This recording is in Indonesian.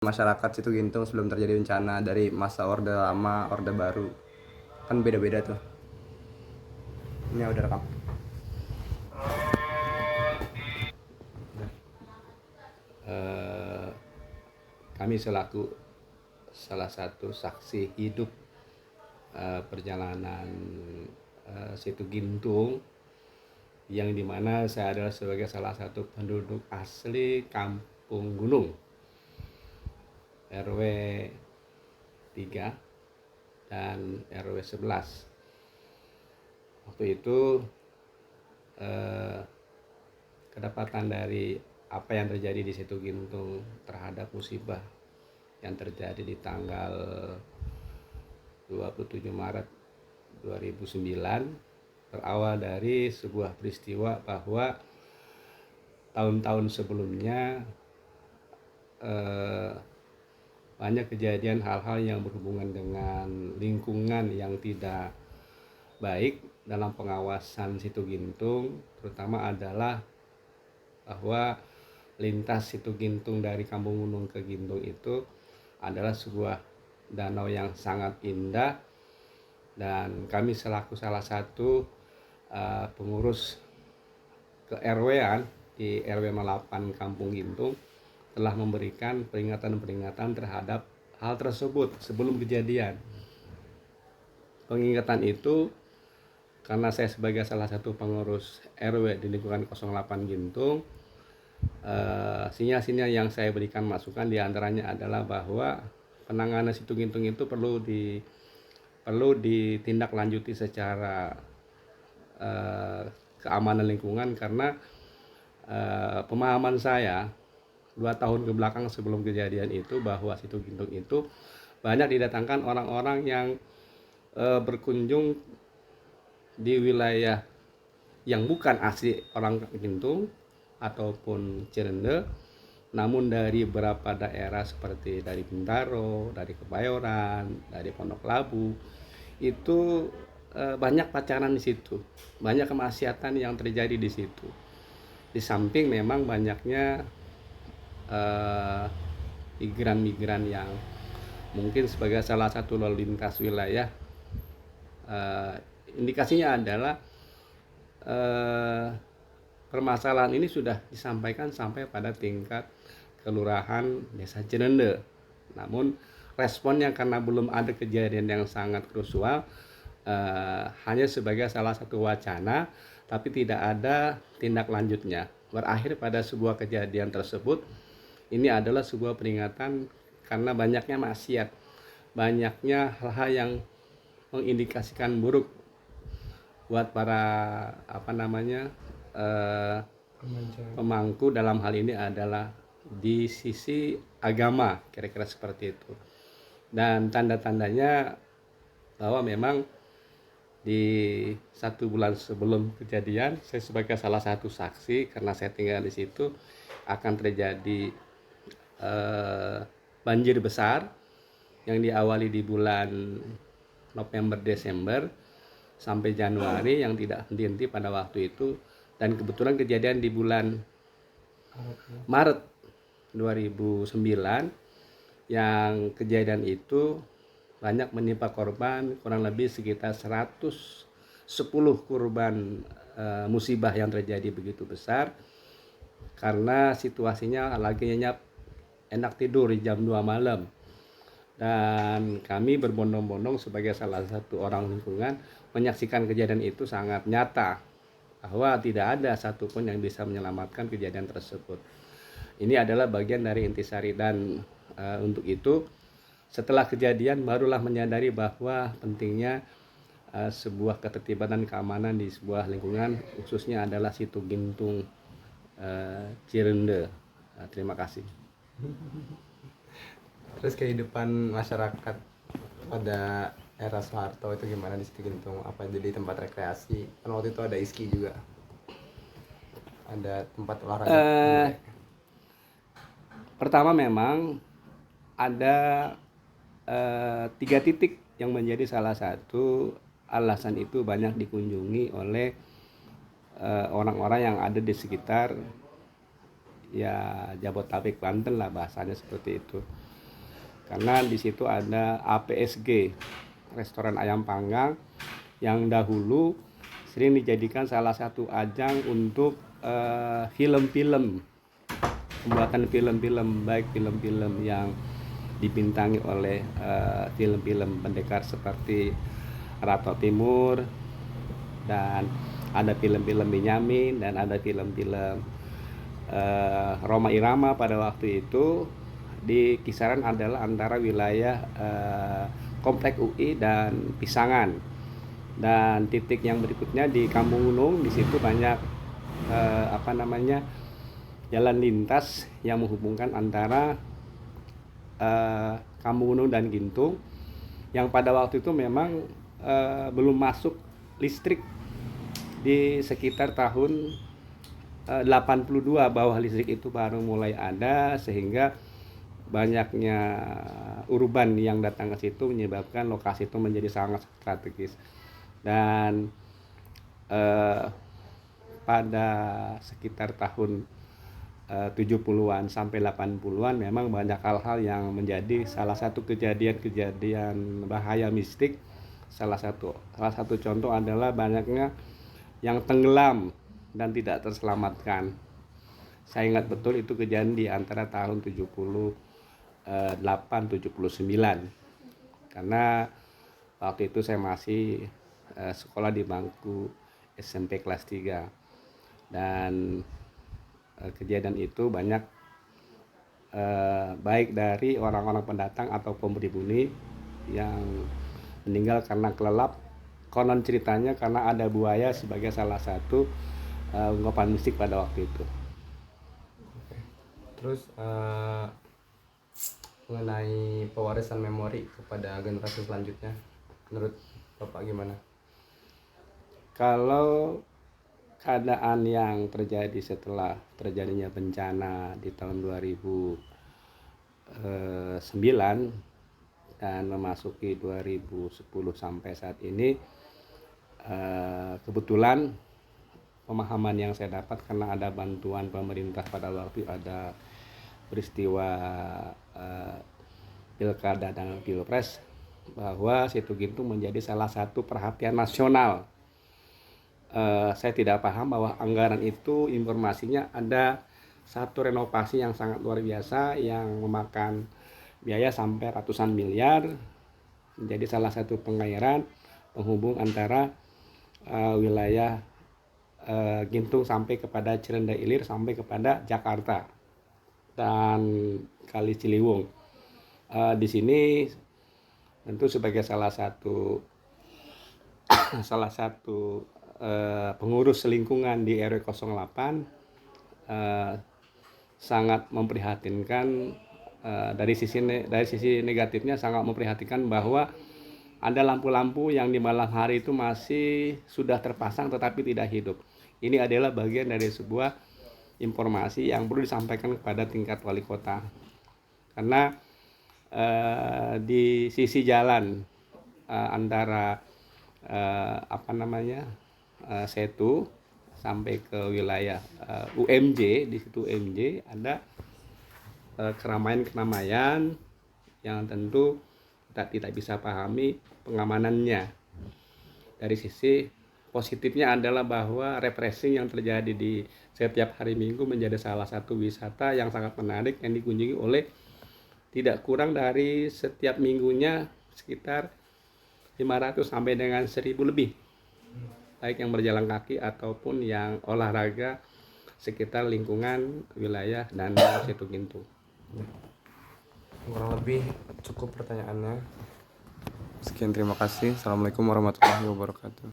masyarakat Situ Gintung sebelum terjadi bencana, dari masa Orde Lama, Orde Baru, kan beda-beda tuh. Ini udah rekam. Kami selaku salah satu saksi hidup perjalanan Situ Gintung, yang dimana saya adalah sebagai salah satu penduduk asli Kampung Gunung, RW 3 dan RW 11. Waktu itu kedapatan dari apa yang terjadi di Situ Gintung terhadap musibah yang terjadi di tanggal 27 Maret 2009 berawal dari sebuah peristiwa bahwa tahun-tahun sebelumnya banyak kejadian hal-hal yang berhubungan dengan lingkungan yang tidak baik dalam pengawasan Situ Gintung, terutama adalah bahwa lintas Situ Gintung dari Kampung Gunung ke Gintung itu adalah sebuah danau yang sangat indah, dan kami selaku salah satu pengurus ke RW-an di RW 8 Kampung Gintung telah memberikan peringatan-peringatan terhadap hal tersebut sebelum kejadian. Pengingatan itu karena saya sebagai salah satu pengurus RW di lingkungan 08 Gintung, sinyal-sinyal yang saya berikan masukan diantaranya adalah bahwa penanganan Situ Gintung itu perlu ditindaklanjuti secara keamanan lingkungan, karena pemahaman saya 2 tahun ke belakang sebelum kejadian itu bahwa Situ Gintung itu banyak didatangkan orang-orang yang berkunjung di wilayah yang bukan asli orang Gintung ataupun Cirende, namun dari beberapa daerah seperti dari Bintaro, dari Kebayoran, dari Pondok Labu, itu banyak pacaran di situ, banyak kemaksiatan yang terjadi di situ. Di samping memang banyaknya migran-migran yang mungkin sebagai salah satu lalu lintas wilayah, indikasinya adalah permasalahan ini sudah disampaikan sampai pada tingkat kelurahan desa Cirende. Namun responnya karena belum ada kejadian yang sangat krusial, hanya sebagai salah satu wacana, tapi tidak ada tindak lanjutnya. Berakhir pada sebuah kejadian tersebut. Ini adalah sebuah peringatan karena banyaknya maksiat, banyaknya hal-hal yang mengindikasikan buruk buat para pemangku dalam hal ini adalah di sisi agama, kira-kira seperti itu. Dan tanda-tandanya bahwa memang di 1 bulan sebelum kejadian, saya sebagai salah satu saksi karena saya tinggal di situ, akan terjadi banjir besar yang diawali di bulan November Desember sampai Januari yang tidak henti-henti pada waktu itu, dan kebetulan kejadian di bulan Maret 2009 yang kejadian itu banyak menimpa korban, kurang lebih sekitar 110 korban musibah yang terjadi begitu besar, karena situasinya lagi nyenyak enak tidur di jam 2 malam. Dan kami berbondong-bondong sebagai salah satu orang lingkungan menyaksikan kejadian itu sangat nyata, bahwa tidak ada satupun yang bisa menyelamatkan kejadian tersebut. Ini adalah bagian dari intisari, dan untuk itu setelah kejadian barulah menyadari bahwa pentingnya sebuah ketertiban dan keamanan di sebuah lingkungan, khususnya adalah Situ Gintung Cirende. Terima kasih. Terus kehidupan masyarakat pada era Soeharto itu gimana di Situ Gintung? Apa jadi tempat rekreasi? Kan waktu itu ada ISKI juga, ada tempat olahraga. Pertama memang ada 3 titik yang menjadi salah satu alasan itu banyak dikunjungi oleh orang-orang yang ada di sekitar ya Jabodetabek, Banten lah bahasanya seperti itu. karena di situ ada APSG, restoran ayam panggang, yang dahulu sering dijadikan salah satu ajang untuk film-film, pembuatan film-film, baik film-film yang dibintangi oleh film-film pendekar seperti Rato Timur, dan ada film-film Benyamin, dan ada film-film Rhoma Irama. Pada waktu itu di kisaran adalah antara wilayah Komplek UI dan Pisangan. Dan titik yang berikutnya di Kampung Gunung, di situ banyak jalan lintas yang menghubungkan antara Kampung Gunung dan Gintung, yang pada waktu itu memang belum masuk listrik. Di sekitar tahun 82 bawah listrik itu baru mulai ada, sehingga banyaknya urban yang datang ke situ menyebabkan lokasi itu menjadi sangat strategis. Dan pada sekitar tahun 70-an sampai 80-an memang banyak hal-hal yang menjadi salah satu kejadian-kejadian bahaya mistik. Salah satu contoh adalah banyaknya yang tenggelam dan tidak terselamatkan. Saya ingat betul itu kejadian di antara tahun 78-79, karena waktu itu saya masih sekolah di bangku SMP kelas 3, dan kejadian itu banyak baik dari orang-orang pendatang ataupun pribumi yang meninggal karena kelelap. Konon ceritanya karena ada buaya sebagai salah satu ungkapan mistik pada waktu itu. Oke. Terus mengenai pewarisan memori kepada generasi selanjutnya, menurut Bapak gimana? Kalau keadaan yang terjadi setelah terjadinya bencana di tahun 2009 dan memasuki 2010 sampai saat ini, kebetulan pemahaman yang saya dapat karena ada bantuan pemerintah pada waktu ada peristiwa pilkada dan pilpres, bahwa Situ Gintung menjadi salah satu perhatian nasional. Saya tidak paham bahwa anggaran itu informasinya ada satu renovasi yang sangat luar biasa yang memakan biaya sampai ratusan miliar, menjadi salah satu pengairan penghubung antara wilayah Gintung sampai kepada Cirende Ilir sampai kepada Jakarta dan Kali Ciliwung. Di sini tentu sebagai salah satu pengurus lingkungan di RW 08 sangat memprihatinkan. Dari sisi negatifnya sangat memprihatinkan bahwa ada lampu-lampu yang di malam hari itu masih sudah terpasang tetapi tidak hidup. Ini adalah bagian dari sebuah informasi yang perlu disampaikan kepada tingkat wali kota, karena di sisi jalan antara Setu sampai ke wilayah UMJ, di situ UMJ ada keramaian yang tentu kita tidak bisa pahami pengamanannya. Dari sisi positifnya adalah bahwa refreshing yang terjadi di setiap hari Minggu menjadi salah satu wisata yang sangat menarik yang dikunjungi oleh tidak kurang dari setiap minggunya sekitar 500 sampai dengan 1000 lebih, baik yang berjalan kaki ataupun yang olahraga sekitar lingkungan wilayah dan Situ Gintung. Kurang lebih cukup pertanyaannya. Sekian, terima kasih. Assalamualaikum warahmatullahi wabarakatuh.